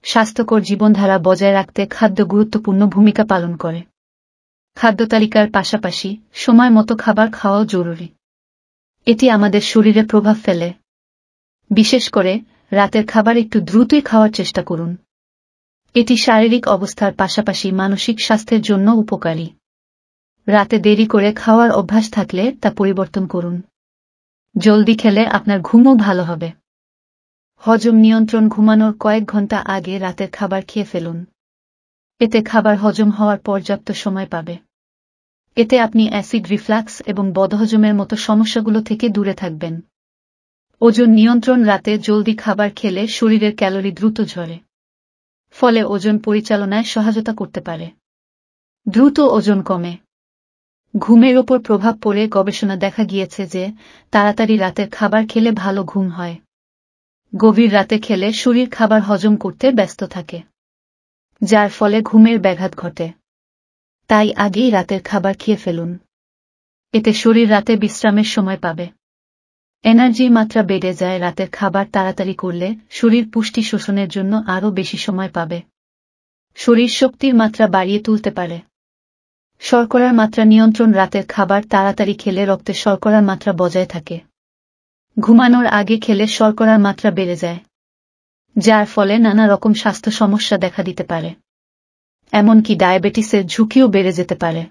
স্বাস্থ্যকর জীবনধারা বজায় রাখতে খাদ্য গুরুত্বপূর্ণ ভূমিকা পালন করে। খাদ্য তালিকার পাশাপাশি সময় মতো খাবার খাওয়াও জরুরি। এটি আমাদের শরীরে প্রভাব ফেলে। বিশেষ করে রাতের খাবার একটু দ্রুতই খাওয়ার চেষ্টা করুন। এটি শারীরিক অবস্থার পাশাপাশি মানসিক স্বাস্থ্যের জন্য উপকারী। রাতে দেরি করে খাওয়ার অভ্যাস থাকলে তা পরিবর্তন করুন। জলদি খেলে আপনার ঘুমও ভালো হবে। হজম নিয়ন্ত্রণ: ঘুমানোর কয়েক ঘন্টা আগে রাতের খাবার খেয়ে ফেলুন। এতে খাবার হজম হওয়ার পর্যাপ্ত সময় পাবে। এতে আপনি অ্যাসিড রিফ্লাক্স এবং বদহজমের মতো সমস্যাগুলো থেকে দূরে থাকবেন। ওজন নিয়ন্ত্রণ: রাতে জলদি খাবার খেলে শরীরের ক্যালোরি দ্রুত ঝরে, ফলে ওজন পরিচালনায় সহায়তা করতে পারে। দ্রুত ওজন কমে। ঘুমের ওপর প্রভাব পড়ে গবেষণা দেখা গিয়েছে যে তাড়াতাড়ি রাতের খাবার খেলে ভালো ঘুম হয়। গভীর রাতে খেলে শরীর খাবার হজম করতে ব্যস্ত থাকে, যার ফলে ঘুমের ব্যাঘাত ঘটে। তাই আগেই রাতের খাবার খেয়ে ফেলুন। এতে শরীর রাতে বিশ্রামের সময় পাবে। এনার্জির মাত্রা বেড়ে যায়। রাতের খাবার তাড়াতাড়ি করলে শরীর পুষ্টি শোষণের জন্য আরও বেশি সময় পাবে। শরীর শক্তির মাত্রা বাড়িয়ে তুলতে পারে। শর্করার মাত্রা নিয়ন্ত্রণ: রাতের খাবার তাড়াতাড়ি খেলে রক্তে শর্করার মাত্রা বজায় থাকে। ঘুমানোর আগে খেলে শর্করার মাত্রা বেড়ে যায়, যার ফলে নানা রকম স্বাস্থ্য সমস্যা দেখা দিতে পারে। এমনকি ডায়াবেটিসের ঝুঁকিও বেড়ে যেতে পারে।